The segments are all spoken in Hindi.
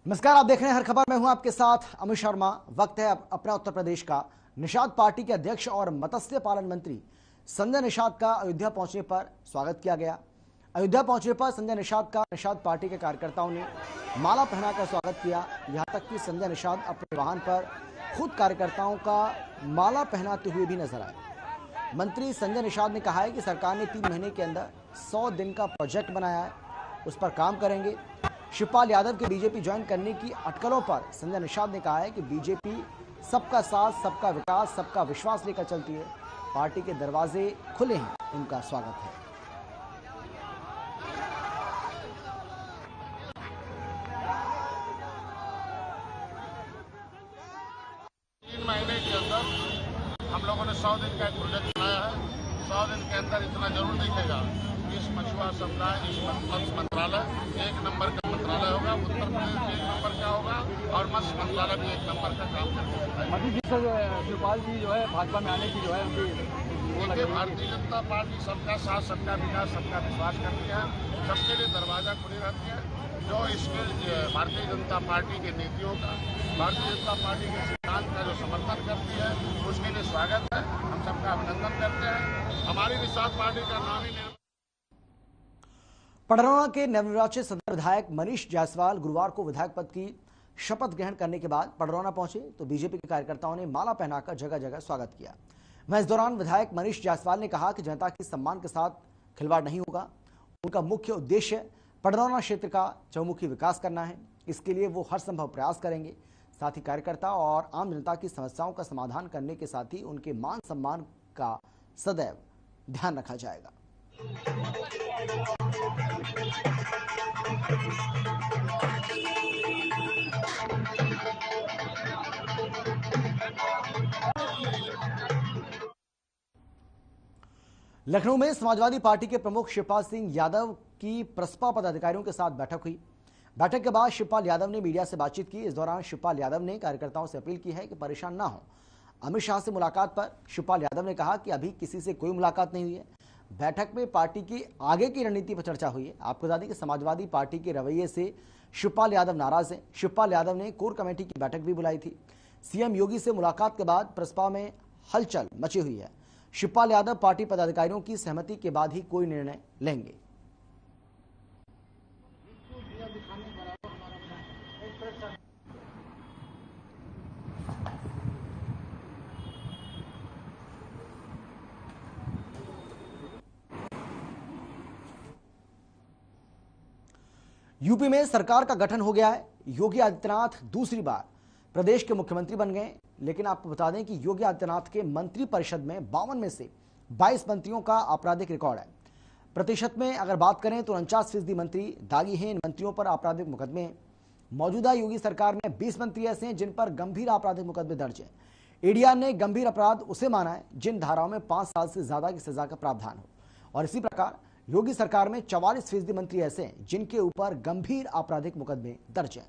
नमस्कार, आप देख रहे हैं हर खबर। मैं हूं आपके साथ अमित शर्मा। वक्त है अपना उत्तर प्रदेश का। निषाद पार्टी के अध्यक्ष और मत्स्य पालन मंत्री संजय निषाद का अयोध्या पहुंचने पर स्वागत किया गया। अयोध्या पहुंचने पर संजय निषाद का निषाद पार्टी के कार्यकर्ताओं ने माला पहनाकर स्वागत किया। यहां तक कि संजय निषाद अपने वाहन पर खुद कार्यकर्ताओं का माला पहनाते हुए भी नजर आए। मंत्री संजय निषाद ने कहा है कि सरकार ने 3 महीने के अंदर 100 दिन का प्रोजेक्ट बनाया है, उस पर काम करेंगे। शिवपाल यादव के बीजेपी ज्वाइन करने की अटकलों पर संजय निषाद ने कहा है कि बीजेपी सबका साथ, सबका विकास, सबका विश्वास लेकर चलती है। पार्टी के दरवाजे खुले हैं, उनका स्वागत है। 3 महीने के अंदर हम लोगों ने 100 दिन का एक प्रोजेक्ट बनाया है। 100 दिन के अंदर इतना जरूर दिखेगा। इस मछुआ समुदाय, इस मत्स्य मंत्रालय 1 नंबर का मंत्रालय होगा। उत्तर प्रदेश भी 1 नंबर का होगा और मत्स्य मंत्रालय भी 1 नंबर का काम करेगा। मोदी जी से शिवपाल जी जो है भाजपा में आने की जो है देखिए, भारतीय जनता पार्टी सबका साथ, सबका विकास, सबका विश्वास करती है। सबके लिए दरवाजा खुली रहती है। जो इसके भारतीय जनता पार्टी की नीतियों का, भारतीय जनता पार्टी के सिद्धांत का जो समर्थन करती है, उसके लिए स्वागत है। हम सबका अभिनंदन करते हैं। हमारी निषाद पार्टी का नाम ही पडरौना के नवनिर्वाचित सदर विधायक मनीष जायसवाल गुरुवार को विधायक पद की शपथ ग्रहण करने के बाद पडरौना पहुंचे तो बीजेपी के कार्यकर्ताओं ने माला पहनाकर जगह जगह स्वागत किया। वहीं इस दौरान विधायक मनीष जायसवाल ने कहा कि जनता के सम्मान के साथ खिलवाड़ नहीं होगा। उनका मुख्य उद्देश्य पडरौना क्षेत्र का चहुमुखी विकास करना है। इसके लिए वो हर संभव प्रयास करेंगे। साथ ही कार्यकर्ता और आम जनता की समस्याओं का समाधान करने के साथ ही उनके मान सम्मान का सदैव ध्यान रखा जाएगा। लखनऊ में समाजवादी पार्टी के प्रमुख शिवपाल सिंह यादव की प्रसपा पदाधिकारियों के साथ बैठक हुई। बैठक के बाद शिवपाल यादव ने मीडिया से बातचीत की। इस दौरान शिवपाल यादव ने कार्यकर्ताओं से अपील की है कि परेशान ना हो। अमित शाह से मुलाकात पर शिवपाल यादव ने कहा कि अभी किसी से कोई मुलाकात नहीं हुई है। बैठक में पार्टी की आगे की रणनीति पर चर्चा हुई है। आपको बता दें कि समाजवादी पार्टी के रवैये से शिवपाल यादव नाराज हैं। शिवपाल यादव ने कोर कमेटी की बैठक भी बुलाई थी। सीएम योगी से मुलाकात के बाद प्रसपा में हलचल मची हुई है। शिवपाल यादव पार्टी पदाधिकारियों की सहमति के बाद ही कोई निर्णय लेंगे। यूपी में सरकार का गठन हो गया है। योगी आदित्यनाथ दूसरी बार प्रदेश के मुख्यमंत्री बन गए। लेकिन आपको बता दें कि योगी आदित्यनाथ के मंत्री परिषद में 52 में से 22 मंत्रियों का आपराधिक रिकॉर्ड है। प्रतिशत में अगर बात करें तो 49% मंत्री दागी हैं। इन मंत्रियों पर आपराधिक मुकदमे हैं। मौजूदा योगी सरकार में 20 मंत्री ऐसे हैं जिन पर गंभीर आपराधिक मुकदमे दर्ज हैं। एडीआर ने गंभीर अपराध उसे माना है जिन धाराओं में 5 साल से ज्यादा की सजा का प्रावधान हो। और इसी प्रकार योगी सरकार में 44% मंत्री ऐसे हैं जिनके ऊपर गंभीर आपराधिक मुकदमे दर्ज हैं।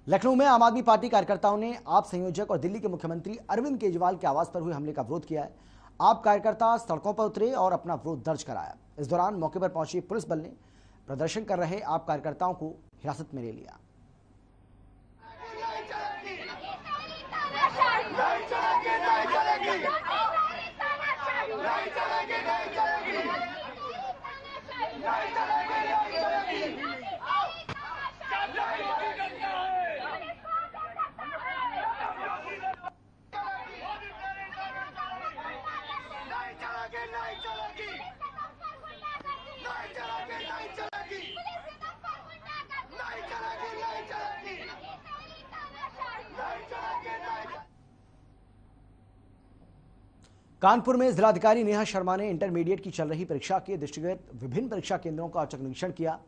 लखनऊ में आम आदमी पार्टी कार्यकर्ताओं ने आप संयोजक और दिल्ली के मुख्यमंत्री अरविंद केजरीवाल के आवास पर हुए हमले का विरोध किया है। आप कार्यकर्ता सड़कों पर उतरे और अपना विरोध दर्ज कराया। इस दौरान मौके पर पहुंची पुलिस बल ने प्रदर्शन कर रहे आप कार्यकर्ताओं को हिरासत में ले लिया। कानपुर में जिलाधिकारी नेहा शर्मा ने इंटरमीडिएट की चल रही परीक्षा के दृष्टिगत विभिन्न परीक्षा केंद्रों का औचक निरीक्षण किया।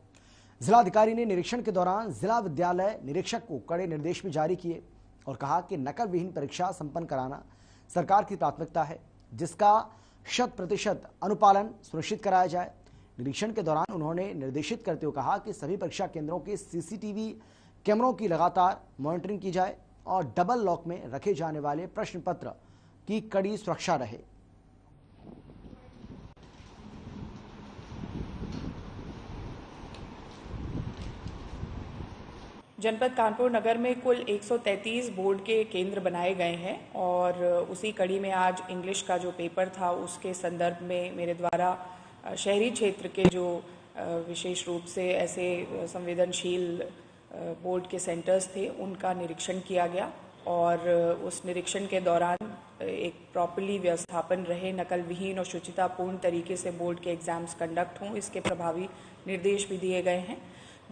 जिलाधिकारी ने निरीक्षण के दौरान जिला विद्यालय निरीक्षक को कड़े निर्देश भी जारी किए और कहा कि नकल विहीन परीक्षा संपन्न कराना सरकार की प्राथमिकता है, जिसका 100% अनुपालन सुनिश्चित कराया जाए। निरीक्षण के दौरान उन्होंने निर्देशित करते हुए कहा कि सभी परीक्षा केंद्रों के सीसीटीवी कैमरों की लगातार मॉनिटरिंग की जाए और डबल लॉक में रखे जाने वाले प्रश्न पत्र की कड़ी सुरक्षा रहे। जनपद कानपुर नगर में कुल 133 बोर्ड के केंद्र बनाए गए हैं और उसी कड़ी में आज इंग्लिश का जो पेपर था उसके संदर्भ में मेरे द्वारा शहरी क्षेत्र के जो विशेष रूप से ऐसे संवेदनशील बोर्ड के सेंटर्स थे उनका निरीक्षण किया गया और उस निरीक्षण के दौरान एक प्रॉपर्ली व्यवस्थापन रहे, नकल विहीन और शुचितापूर्ण तरीके से बोर्ड के एग्जाम्स कंडक्ट हों, इसके प्रभावी निर्देश भी दिए गए हैं।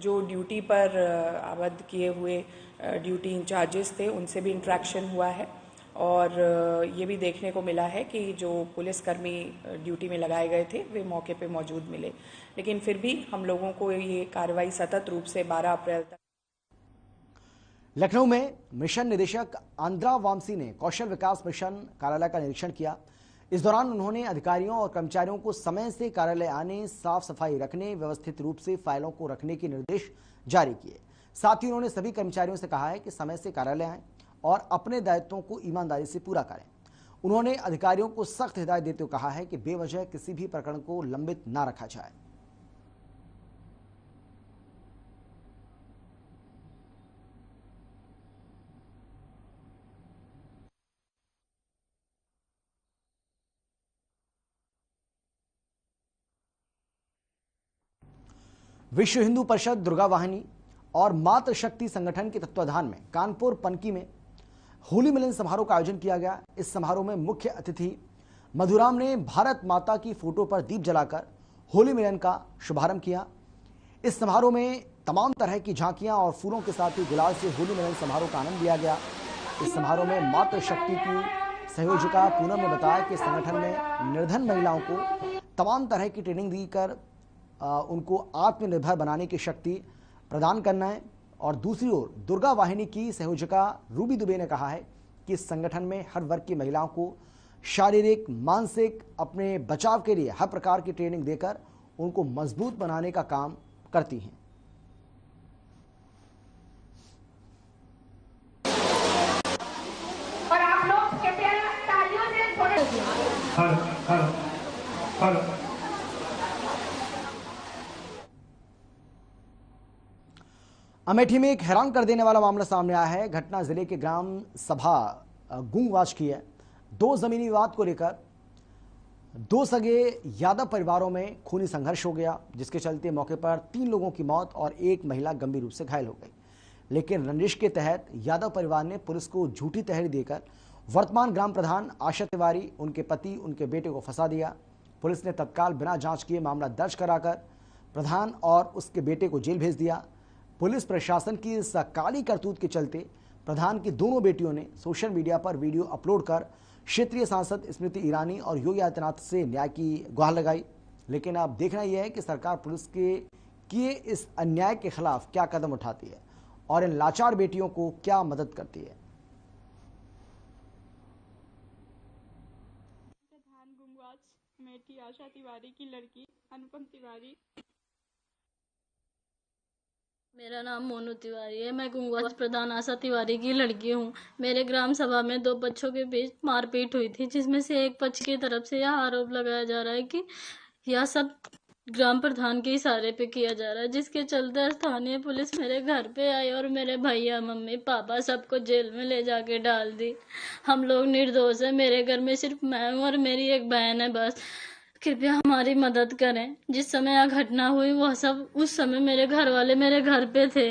जो ड्यूटी पर आबद्ध किए हुए ड्यूटी इंचार्जेस थे उनसे भी इंटरेक्शन हुआ है और ये भी देखने को मिला है कि जो पुलिसकर्मी ड्यूटी में लगाए गए थे वे मौके पे मौजूद मिले, लेकिन फिर भी हम लोगों को ये कार्रवाई सतत रूप से 12 अप्रैल तक। लखनऊ में मिशन निदेशक आंद्रा वामसी ने कौशल विकास मिशन कार्यालय का निरीक्षण किया। इस दौरान उन्होंने अधिकारियों और कर्मचारियों को समय से कार्यालय आने, साफ सफाई रखने, व्यवस्थित रूप से फाइलों को रखने के निर्देश जारी किए। साथ ही उन्होंने सभी कर्मचारियों से कहा है कि समय से कार्यालय आएं और अपने दायित्वों को ईमानदारी से पूरा करें। उन्होंने अधिकारियों को सख्त हिदायत देते हुए कहा है कि बेवजह किसी भी प्रकरण को लंबित न रखा जाए। विश्व हिंदू परिषद दुर्गा वाहिनी और मातृशक्ति संगठन के तत्वाधान में कानपुर पनकी में होली मिलन समारोह का आयोजन किया गया। इस समारोह में मुख्य अतिथि मधुराम ने भारत माता की फोटो पर दीप जलाकर होली मिलन का शुभारंभ किया। इस समारोह में तमाम तरह की झांकियां और फूलों के साथ ही गुलाल से होली मिलन समारोह का आनंद लिया गया। इस समारोह में मातृशक्ति की संयोजिका पूनम ने बताया कि संगठन में निर्धन महिलाओं को तमाम तरह की ट्रेनिंग देकर उनको आत्मनिर्भर बनाने की शक्ति प्रदान करना है। और दूसरी ओर दुर्गा वाहिनी की संयोजका रूबी दुबे ने कहा है कि इस संगठन में हर वर्ग की महिलाओं को शारीरिक, मानसिक अपने बचाव के लिए हर प्रकार की ट्रेनिंग देकर उनको मजबूत बनाने का काम करती हैं। और आप लोग कृपया तालियों से थोड़े अमेठी में एक हैरान कर देने वाला मामला सामने आया है। घटना जिले के ग्राम सभा गुंगवाच की है। दो जमीनी विवाद को लेकर दो सगे यादव परिवारों में खूनी संघर्ष हो गया, जिसके चलते मौके पर 3 लोगों की मौत और एक महिला गंभीर रूप से घायल हो गई। लेकिन रंजिश के तहत यादव परिवार ने पुलिस को झूठी तहरीर देकर वर्तमान ग्राम प्रधान आशा तिवारी, उनके पति, उनके बेटे को फंसा दिया। पुलिस ने तत्काल बिना जांच किए मामला दर्ज कराकर प्रधान और उसके बेटे को जेल भेज दिया। पुलिस प्रशासन की इस काली करतूत के चलते प्रधान की दोनों बेटियों ने सोशल मीडिया पर वीडियो अपलोड कर क्षेत्रीय सांसद स्मृति ईरानी और योगी आदित्यनाथ से न्याय की गुहार लगाई। लेकिन अब देखना यह है कि सरकार पुलिस के किए इस अन्याय के खिलाफ क्या कदम उठाती है और इन लाचार बेटियों को क्या मदद करती है। प्रधान गुंगवाच अमेठी आशा तिवारी की लड़की अनुपम तिवारी। मेरा नाम मोनू तिवारी है। मैं गुंगवाच प्रधान आशा तिवारी की लड़की हूँ। मेरे ग्राम सभा में 2 पक्षों के बीच मारपीट हुई थी, जिसमें से एक पक्ष की तरफ से यह आरोप लगाया जा रहा है कि यह सब ग्राम प्रधान के इशारे पे किया जा रहा है, जिसके चलते स्थानीय पुलिस मेरे घर पे आई और मेरे भैया, मम्मी, पापा सबको जेल में ले जाके डाल दी। हम लोग निर्दोष है। मेरे घर में सिर्फ मैं हूँ और मेरी एक बहन है बस। कृपया हमारी मदद करें। जिस समय यह घटना हुई वह सब उस समय मेरे घर वाले मेरे घर पे थे।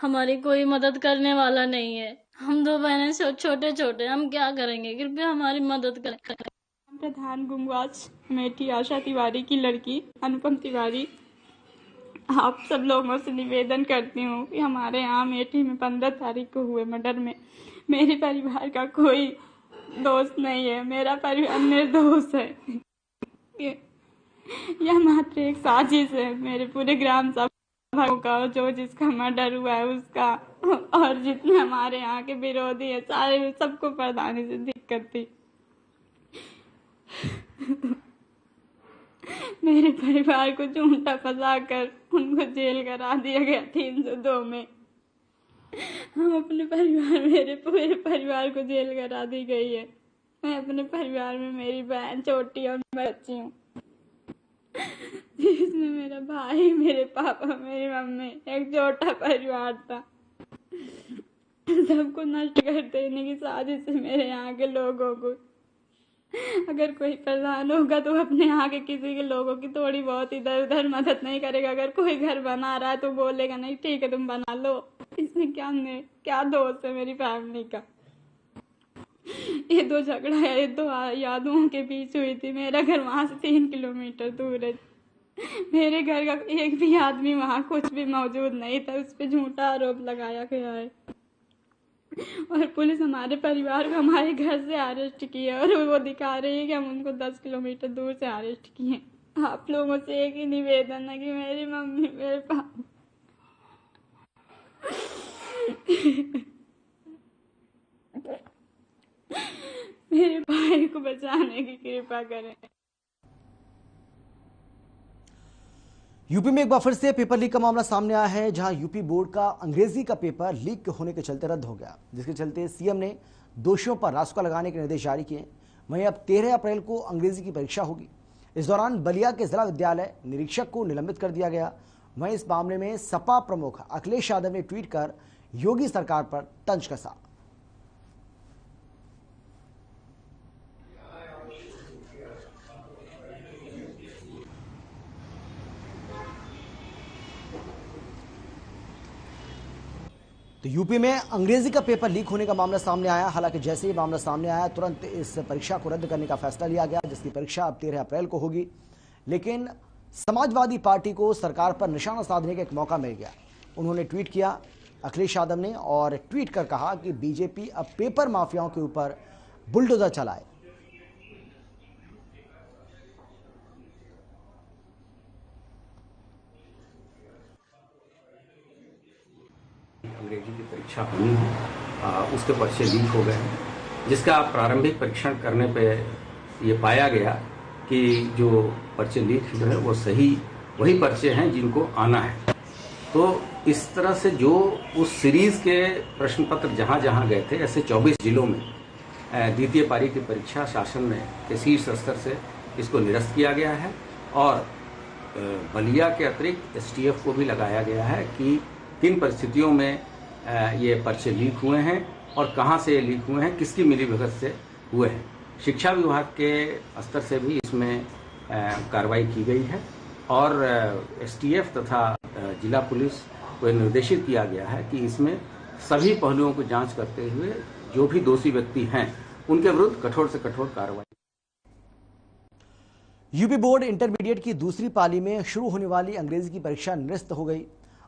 हमारी कोई मदद करने वाला नहीं है। हम 2 बहनें छोटे छोटे, हम क्या करेंगे? कृपया हमारी मदद करें। प्रधान गुंगवाच अमेठी आशा तिवारी की लड़की अनुपम तिवारी, आप सब लोगों से निवेदन करती हूँ कि हमारे यहाँ अमेठी में 15 तारीख को हुए मर्डर में मेरे परिवार का कोई दोष नहीं है। मेरा परिवार निर्दोष है। यह मात्र एक साजिश है मेरे पूरे ग्राम सभा का, जो जिसका मर्डर हुआ है उसका, और जितने हमारे यहाँ के विरोधी है सारे सबको प्रधानी से दिक्कत थी। मेरे परिवार को झूठा फंसा कर उनको जेल करा दिया गया 302 में। हम अपने परिवार, मेरे पूरे परिवार को जेल करा दी गई है। मैं अपने परिवार में, मेरी बहन छोटी और मैं बच्ची हूँ, जिसमें मेरा भाई, मेरे पापा, मेरी मम्मी, एक छोटा परिवार था। सबको नष्ट कर देने की साजिश है मेरे यहाँ के लोगों को। अगर कोई प्रधान होगा तो अपने यहाँ के किसी के लोगों की थोड़ी बहुत इधर उधर मदद नहीं करेगा। अगर कोई घर बना रहा है तो बोलेगा नहीं ठीक है तुम बना लो। इसमें क्या दोष है मेरी फैमिली का? ये दो झगड़ा है, ये दो यादों के बीच हुई थी। मेरा घर वहां से 3 किलोमीटर दूर है। मेरे घर का एक भी आदमी वहां कुछ भी मौजूद नहीं था। उस पर झूठा आरोप लगाया गया है और पुलिस हमारे परिवार को हमारे घर से अरेस्ट की है और वो दिखा रही है कि हम उनको 10 किलोमीटर दूर से अरेस्ट किए। आप लोगों से एक ही निवेदन है कि मेरी मम्मी, मेरे पापा मेरे भाई को बचाने की कृपा करें। यूपी में एक बार फिर से पेपर लीक का मामला सामने आया है, जहां यूपी बोर्ड का अंग्रेजी का पेपर लीक होने के चलते रद्द हो गया, जिसके चलते सीएम ने दोषियों पर रासुका लगाने के निर्देश जारी किए। वहीं अब 13 अप्रैल को अंग्रेजी की परीक्षा होगी। इस दौरान बलिया के जिला विद्यालय निरीक्षक को निलंबित कर दिया गया। वहीं इस मामले में सपा प्रमुख अखिलेश यादव ने ट्वीट कर योगी सरकार पर तंज कसा। तो यूपी में अंग्रेजी का पेपर लीक होने का मामला सामने आया। हालांकि जैसे ही मामला सामने आया तुरंत इस परीक्षा को रद्द करने का फैसला लिया गया, जिसकी परीक्षा अब 13 अप्रैल को होगी। लेकिन समाजवादी पार्टी को सरकार पर निशाना साधने का एक मौका मिल गया। उन्होंने ट्वीट किया अखिलेश यादव ने, और ट्वीट कर कहा कि बीजेपी अब पेपर माफियाओं के ऊपर बुलडोजर चलाए। अंग्रेजी की परीक्षा होनी है, उसके पर्चे लीक हो गए हैं, जिसका प्रारंभिक परीक्षण करने पे ये पाया गया कि जो पर्चे लीक हुए हैं वो सही वही पर्चे हैं जिनको आना है। तो इस तरह से जो उस सीरीज के प्रश्न पत्र जहां जहां गए थे, ऐसे 24 जिलों में द्वितीय पारी की परीक्षा शासन में के शीर्ष स्तर से इसको निरस्त किया गया है। और बलिया के अतिरिक्त एसटीएफ को भी लगाया गया है कि किन परिस्थितियों में ये पर्चे लीक हुए हैं और कहां से लीक हुए हैं, किसकी मिलीभगत से हुए हैं। शिक्षा विभाग के स्तर से भी इसमें कार्रवाई की गई है और एसटीएफ तथा जिला पुलिस को निर्देशित किया गया है कि इसमें सभी पहलुओं को जांच करते हुए जो भी दोषी व्यक्ति हैं उनके विरुद्ध कठोर से कठोर कार्रवाई। यूपी बोर्ड इंटरमीडिएट की दूसरी पाली में शुरू होने वाली अंग्रेजी की परीक्षा निरस्त हो गई।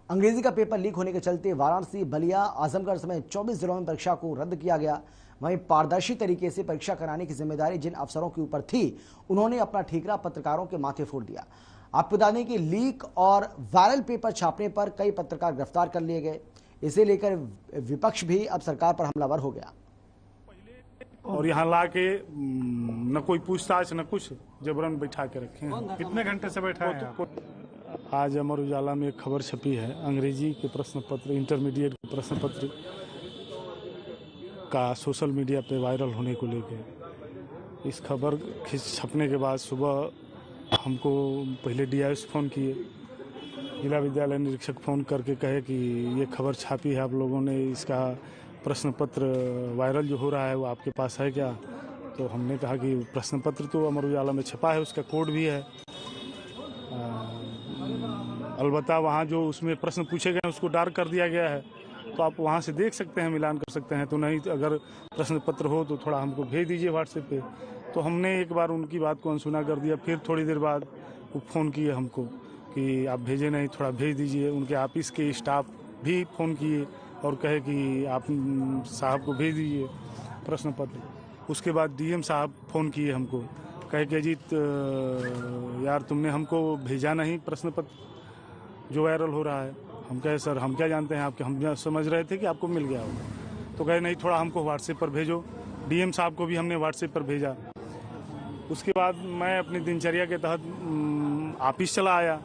अंग्रेजी का पेपर लीक होने के चलते वाराणसी, बलिया, आजमगढ़ समेत 24 जिलों में परीक्षा को रद्द किया गया। वहीं पारदर्शी तरीके से परीक्षा कराने की जिम्मेदारी जिन अफसरों के ऊपर थी, उन्होंने अपना ठीकरा पत्रकारों के माथे फोड़ दिया। आपको बता दें कि लीक और वायरल पेपर छापने पर कई पत्रकार गिरफ्तार कर लिए गए। इसे लेकर विपक्ष भी अब सरकार पर हमलावर हो गया। और यहाँ ला के न कोई पूछताछ न कुछ, जबरन बैठा के रखे हैं। कितने घंटे से बैठा है? आज अमर उजाला में एक खबर छपी है, अंग्रेजी के प्रश्न पत्र, इंटरमीडिएट के प्रश्न पत्र का सोशल मीडिया पे वायरल होने को लेकर। इस खबर छपने के बाद सुबह हमको पहले डीआईएस फ़ोन किए, जिला विद्यालय निरीक्षक फ़ोन करके कहे कि ये खबर छापी है आप लोगों ने, इसका प्रश्न पत्र वायरल जो हो रहा है वो आपके पास है क्या? तो हमने कहा कि प्रश्न पत्र तो अमर उजाला में छपा है, उसका कोड भी है, अलबत्ता वहाँ जो उसमें प्रश्न पूछे गए उसको डार्क कर दिया गया है, तो आप वहाँ से देख सकते हैं, मिलान कर सकते हैं। तो नहीं अगर प्रश्न पत्र हो तो थोड़ा हमको भेज दीजिए व्हाट्सएप पे। तो हमने एक बार उनकी बात को अनसुना कर दिया। फिर थोड़ी देर बाद वो फ़ोन किए हमको कि आप भेजे नहीं, थोड़ा भेज दीजिए। उनके ऑफिस के स्टाफ भी फ़ोन किए और कहे कि आप साहब को भेज दीजिए प्रश्न पत्र। उसके बाद डीएम साहब फ़ोन किए हमको, कहे कि अजीत यार तुमने हमको भेजा नहीं प्रश्न पत्र जो वायरल हो रहा है। हम कहे सर हम क्या जानते हैं आपके, हम समझ रहे थे कि आपको मिल गया होगा। तो कहे नहीं थोड़ा हमको व्हाट्सएप पर भेजो। डीएम साहब को भी हमने व्हाट्सएप पर भेजा। उसके बाद मैं अपनी दिनचर्या के तहत ऑफिस चला आया।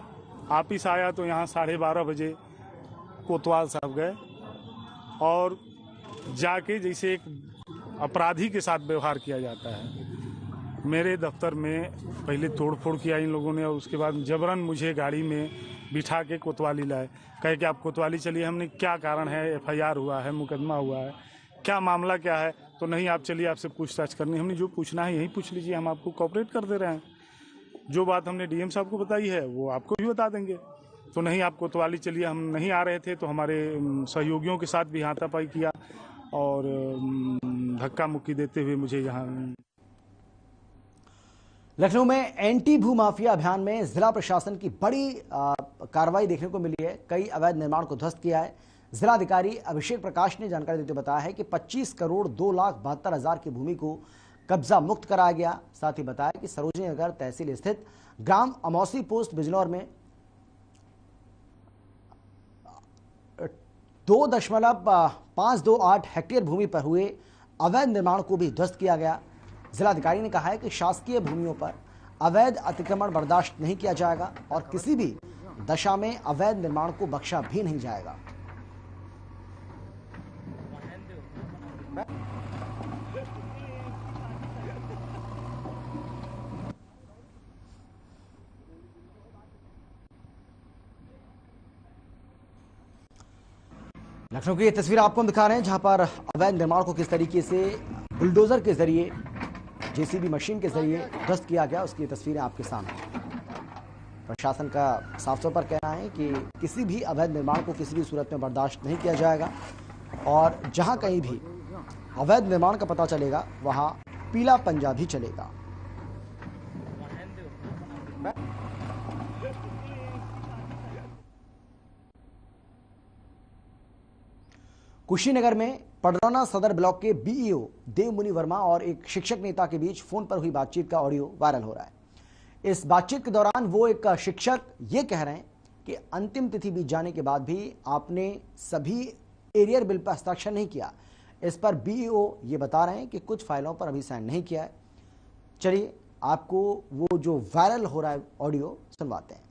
ऑफिस आया तो यहाँ 12:30 बजे कोतवाल साहब गए और जाके जैसे एक अपराधी के साथ व्यवहार किया जाता है। मेरे दफ्तर में पहले तोड़फोड़ किया इन लोगों ने और उसके बाद जबरन मुझे गाड़ी में बिठा के कोतवाली लाए, कहे कि आप कोतवाली चलिए। हमने क्या कारण है, एफआईआर हुआ है, मुकदमा हुआ है, क्या मामला क्या है, तो नहीं आप चलिए आपसे पूछताछ करनी। हमने जो पूछना है यही पूछ लीजिए, हम आपको कोऑपरेट कर दे रहे हैं। जो बात हमने डीएम साहब को बताई है वो आपको भी बता देंगे। तो नहीं आप कोतवाली चलिए, हम नहीं आ रहे थे तो हमारे सहयोगियों के साथ भी हाथापाई किया और धक्का मुक्की देते हुए मुझे यहाँ। लखनऊ में एंटी भू माफिया अभियान में जिला प्रशासन की बड़ी कार्रवाई देखने को मिली है। कई अवैध निर्माण को ध्वस्त किया है। जिलाधिकारी अभिषेक प्रकाश ने जानकारी देते बताया है कि 25 करोड़ 2,72,000 की भूमि को कब्जा मुक्त कराया गया। साथ ही बताया कि सरोजनी नगर तहसील स्थित ग्राम अमौसी पोस्ट बिजनौर में 2.528 हेक्टेयर भूमि पर हुए अवैध निर्माण को भी ध्वस्त किया गया। जिलाधिकारी ने कहा है कि शासकीय भूमियों पर अवैध अतिक्रमण बर्दाश्त नहीं किया जाएगा और किसी भी दशा में अवैध निर्माण को बख्शा भी नहीं जाएगा। लखनऊ की ये तस्वीर आपको हम दिखा रहे हैं जहां पर अवैध निर्माण को किस तरीके से बुलडोजर के जरिए, जेसीबी मशीन के जरिए ध्वस्त किया गया, उसकी तस्वीरें आपके सामने। प्रशासन का साफ तौर पर कहना है कि किसी भी अवैध निर्माण को किसी भी सूरत में बर्दाश्त नहीं किया जाएगा और जहां कहीं भी अवैध निर्माण का पता चलेगा वहां पीला पंजा भी चलेगा। कुशीनगर में पडरौना सदर ब्लॉक के बीईओ देवमुनि वर्मा और एक शिक्षक नेता के बीच फोन पर हुई बातचीत का ऑडियो वायरल हो रहा है। इस बातचीत के दौरान वो एक शिक्षक ये कह रहे हैं कि अंतिम तिथि बीत जाने के बाद भी आपने सभी एरियर बिल पर हस्ताक्षर नहीं किया। इस पर बीईओ ये बता रहे हैं कि कुछ फाइलों पर अभी साइन नहीं किया है। चलिए आपको वो जो वायरल हो रहा है ऑडियो सुनवाते हैं।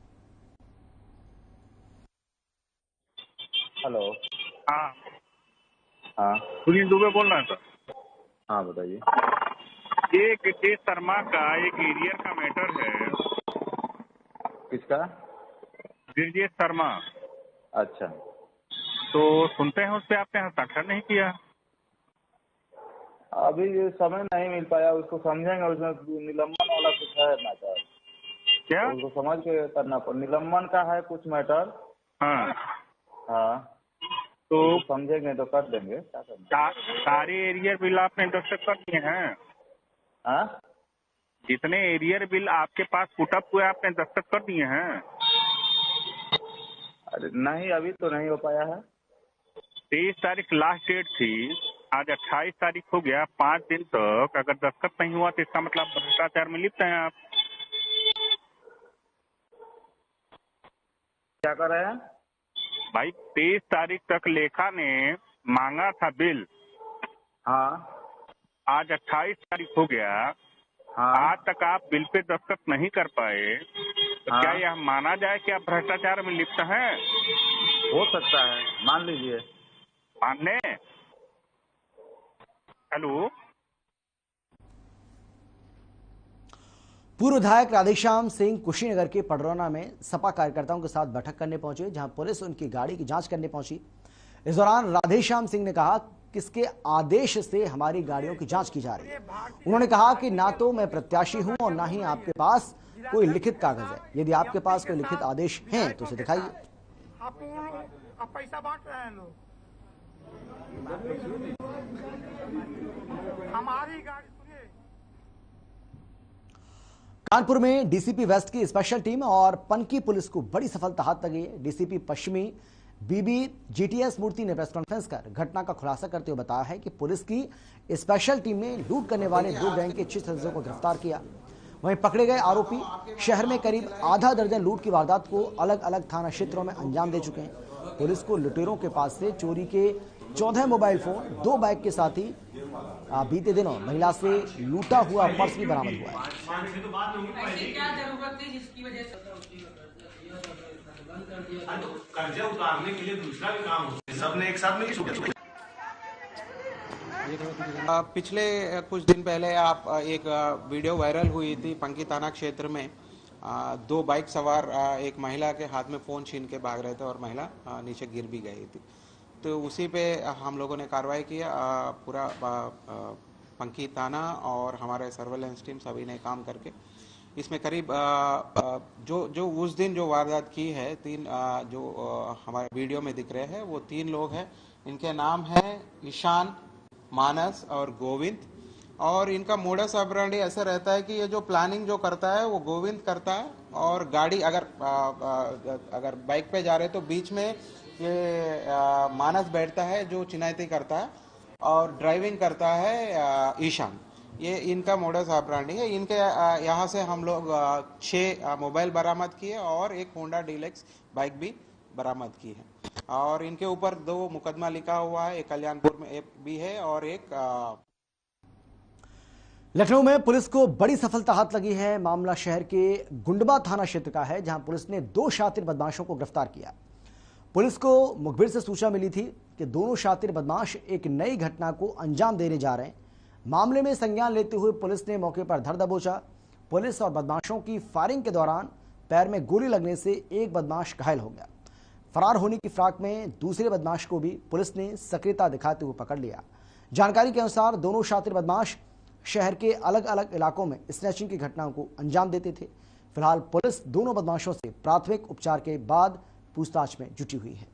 हेलो। हाँ हाँ सुनील दुबे बोल रहे हैं सर। हाँ बताइए। ये गिरजेश शर्मा का एक एरियर का मैटर है। किसका? गिरजेश शर्मा। अच्छा, तो सुनते हैं उस पर आपने हस्ताक्षर नहीं किया। अभी ये समय नहीं मिल पाया, उसको समझेंगे। उसमें निलंबन वाला कुछ है मैटर, क्या उसको समझ के करना पड़। निलंबन का है कुछ मैटर। हाँ हाँ तो समझेंगे तो कर देंगे। क्या करना? सारे एरियर बिल आपने दस्तखत कर दिए हैं? हाँ जितने एरियर बिल आपके पास पुटअप हुए आपने दस्तखत कर दिए हैं? अरे नहीं, अभी तो नहीं हो पाया है। 23 तारीख लास्ट डेट थी, आज 28 तारीख हो गया। 5 दिन तक अगर दस्तखत नहीं हुआ तो इसका मतलब भ्रष्टाचार में लिप्त हैं आप। क्या कर रहे हैं भाई? 23 तारीख तक लेखा ने मांगा था बिल। हाँ आज 28 तारीख हो गया। हाँ आज तक आप बिल पे दस्तखत नहीं कर पाए तो हाँ। क्या यह माना जाए कि आप भ्रष्टाचार में लिप्त हैं? हो सकता है, मान लीजिए। मानने। हेलो। पूर्व विधायक राधेश्याम सिंह कुशीनगर के पडरौना में सपा कार्यकर्ताओं के साथ बैठक करने पहुंचे, जहां पुलिस उनकी गाड़ी की जांच करने पहुंची। इस दौरान राधेश्याम सिंह ने कहा किसके आदेश से हमारी गाड़ियों की जांच की जा रही है। उन्होंने कहा कि ना तो मैं प्रत्याशी हूं और ना ही आपके पास कोई लिखित कागज है। यदि आपके पास कोई लिखित आदेश हैं तो उसे दिखाइए। आप पैसा बांट रहे हैं लोग। हमारी गाड़ी। कानपुर में डीसीपी वेस्ट की स्पेशल टीम और पनकी पुलिस को बड़ी सफलता हाथ लगी है। डीसीपी पश्चिमी बीबी जीटीएस मूर्ति ने प्रेस कॉन्फ्रेंस कर घटना का खुलासा करते हुए बताया है कि पुलिस की स्पेशल टीम ने लूट करने वाले 2 गैंग के 6 सदस्यों को गिरफ्तार किया। वहीं पकड़े गए आरोपी शहर में करीब आधा दर्जन लूट की वारदात को अलग अलग थाना क्षेत्रों में अंजाम दे चुके हैं। पुलिस को लुटेरों के पास से चोरी के 14 मोबाइल फोन, 2 बाइक के साथ ही बीते दिनों महिला से लूटा हुआ पर्स भी बरामद हुआ है। कर्जा उतारने के लिए दूसरा भी काम होता है, सबने एक साथ नहीं। पिछले कुछ दिन पहले एक वीडियो वायरल हुई थी पंकी थाना क्षेत्र में। दो बाइक सवार एक महिला के हाथ में फोन छीन के भाग रहे थे और महिला नीचे गिर भी गई थी। तो उसी पे हम लोगों ने कार्रवाई किया। पूरा पंकी थाना और हमारे सर्वेलेंस टीम सभी ने काम करके इसमें करीब जो उस दिन जो वारदात की है, तीन जो हमारे वीडियो में दिख रहे हैं वो तीन लोग हैं। इनके नाम है ईशान, मानस और गोविंद। और इनका मोडस ऑपरेंडी ऐसा रहता है कि ये जो प्लानिंग जो करता है वो गोविंद करता है, और गाड़ी अगर बाइक पे जा रहे तो बीच में ये मानस बैठता है जो चिनाइती करता है, और ड्राइविंग करता है ईशान। ये इनका मोडस ऑपरेंडी है। इनके यहाँ से हम लोग 6 मोबाइल बरामद किए और एक होंडा डीलक्स बाइक भी बरामद की है। और इनके ऊपर 2 मुकदमा लिखा हुआ है, एक कल्याणपुर में भी है और एक लखनऊ में पुलिस को बड़ी सफलता हाथ लगी है। मामला शहर के गुंडबा थाना क्षेत्र का है, जहां पुलिस ने 2 शातिर बदमाशों को गिरफ्तार किया। पुलिस को मुखबिर से सूचना मिली थी कि दोनों शातिर बदमाश एक नई घटना को अंजाम देने जा रहे हैं। मामले में संज्ञान लेते हुए पुलिस ने मौके पर धर दबोचा। पुलिस और बदमाशों की फायरिंग के दौरान पैर में गोली लगने से एक बदमाश घायल हो गया। फरार होने की फिराक में दूसरे बदमाश को भी पुलिस ने सक्रियता दिखाते हुए पकड़ लिया। जानकारी के अनुसार दोनों शातिर बदमाश शहर के अलग अलग इलाकों में स्नैचिंग की घटनाओं को अंजाम देते थे। फिलहाल पुलिस दोनों बदमाशों से प्राथमिक उपचार के बाद पूछताछ में जुटी हुई है।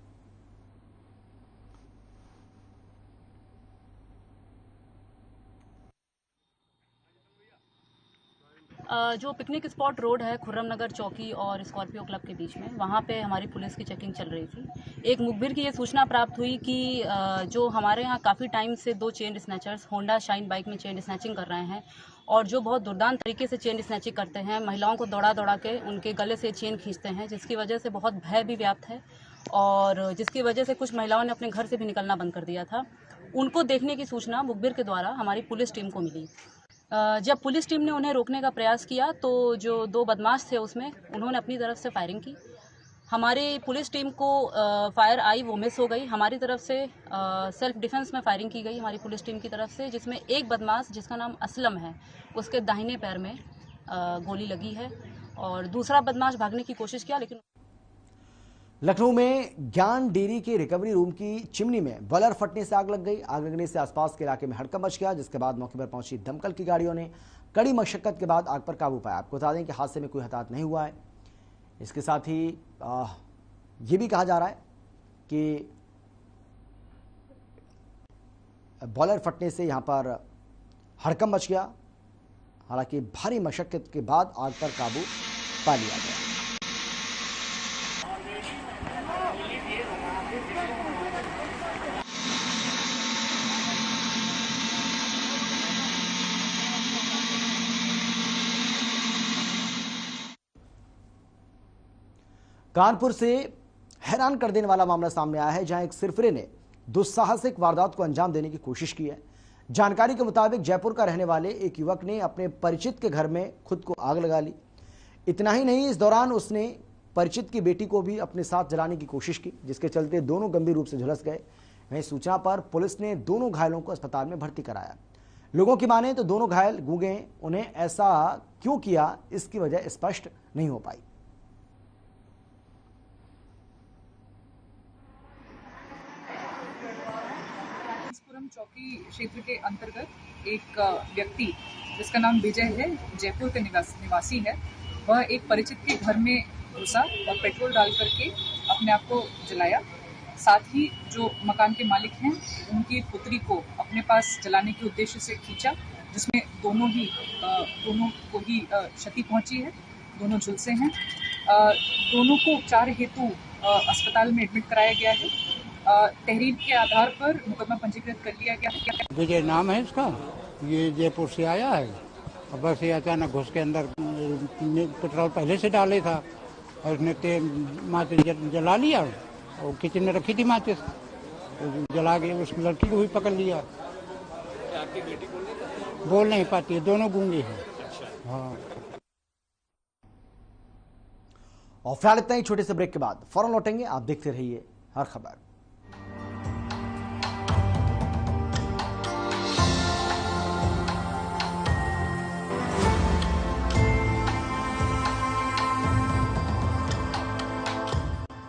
जो पिकनिक स्पॉट रोड है खुर्रम नगर चौकी और स्कॉर्पियो क्लब के बीच में, वहाँ पे हमारी पुलिस की चेकिंग चल रही थी। एक मुखबिर की ये सूचना प्राप्त हुई कि जो हमारे यहाँ काफ़ी टाइम से 2 chain snatchers Honda shine bike में चेन स्नैचिंग कर रहे हैं, और जो बहुत दुर्दांत तरीके से चेन स्नैचिंग करते हैं। महिलाओं को दौड़ा दौड़ा के उनके गले से चेन खींचते हैं, जिसकी वजह से बहुत भय भी व्याप्त है और जिसकी वजह से कुछ महिलाओं ने अपने घर से भी निकलना बंद कर दिया था। उनको देखने की सूचना मुखबिर के द्वारा हमारी पुलिस टीम को मिली। जब पुलिस टीम ने उन्हें रोकने का प्रयास किया तो जो 2 बदमाश थे उसमें उन्होंने अपनी तरफ से फायरिंग की। हमारी पुलिस टीम को फायर आई, वो मिस हो गई। हमारी तरफ से सेल्फ डिफेंस में फायरिंग की गई हमारी पुलिस टीम की तरफ से, जिसमें एक बदमाश जिसका नाम असलम है उसके दाहिने पैर में गोली लगी है और दूसरा बदमाश भागने की कोशिश किया, लेकिन लखनऊ में ज्ञान डेयरी के रिकवरी रूम की चिमनी में बॉयलर फटने से आग लग गई। आग लगने से आसपास के इलाके में हड़कंप मच गया, जिसके बाद मौके पर पहुंची दमकल की गाड़ियों ने कड़ी मशक्कत के बाद आग पर काबू पाया। आपको बता दें कि हादसे में कोई हताहत नहीं हुआ है। इसके साथ ही ये भी कहा जा रहा है कि बॉयलर फटने से यहां पर हड़कंप मच गया। हालांकि भारी मशक्कत के बाद आग पर काबू पा लिया गया। कानपुर से हैरान कर देने वाला मामला सामने आया है, जहां एक सिरफिरे ने दुस्साहसिक वारदात को अंजाम देने की कोशिश की है। जानकारी के मुताबिक जयपुर का रहने वाले एक युवक ने अपने परिचित के घर में खुद को आग लगा ली। इतना ही नहीं, इस दौरान उसने परिचित की बेटी को भी अपने साथ जलाने की कोशिश की, जिसके चलते दोनों गंभीर रूप से झुलस गए। वहीं सूचना पर पुलिस ने दोनों घायलों को अस्पताल में भर्ती कराया। लोगों की माने तो दोनों घायल गूंगे हैं। उन्हें ऐसा क्यों किया, इसकी वजह स्पष्ट नहीं हो पाई। चौकी क्षेत्र के अंतर्गत एक व्यक्ति जिसका नाम विजय है, जयपुर का निवासी है, वह एक परिचित के घर में घुसा और पेट्रोल डाल करके अपने आप को जलाया। साथ ही जो मकान के मालिक हैं उनकी पुत्री को अपने पास जलाने के उद्देश्य से खींचा, जिसमें दोनों को ही क्षति पहुंची है। दोनों झुलसे हैं। दोनों को उपचार हेतु अस्पताल में एडमिट कराया गया है। तहरीर के आधार पर मुकदमा पंजीकृत कर लिया गया है। विजय नाम है इसका, ये जयपुर से आया है और बस ये अचानक घुस के अंदर पेट्रोल पहले से डाले था और उसने माचिस जला लिया और किचन में रखी थी माचिस, जला के उस लड़की को भी पकड़ लिया। आपकी बेटी बोल नहीं पाती है, दोनों गूंगी है। हाँ। और फिलहाल इतना ही। छोटे से ब्रेक के बाद फौरन लौटेंगे। आप देखते रहिए हर खबर।